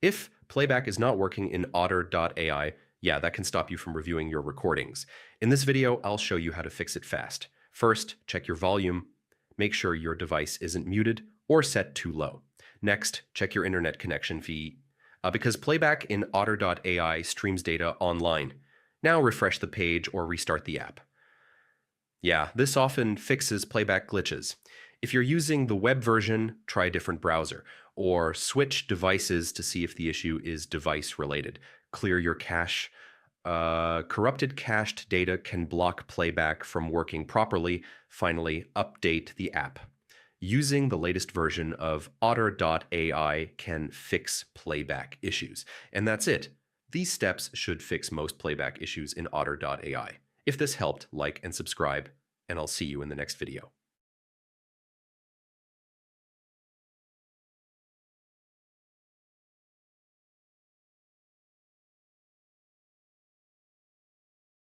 If Playback is not working in Otter.ai, yeah, that can stop you from reviewing your recordings. In this video, I'll show you how to fix it fast. First, check your volume. Make sure your device isn't muted or set too low. Next, check your internet connection fee, because Playback in Otter.ai streams data online. Now refresh the page or restart the app. Yeah, this often fixes Playback glitches. If you're using the web version, try a different browser, or switch devices to see if the issue is device related. Clear your cache. Corrupted cached data can block Playback from working properly. Finally, update the app. Using the latest version of Otter.ai can fix Playback issues. And that's it. These steps should fix most Playback issues in Otter.ai. If this helped, like and subscribe, and I'll see you in the next video.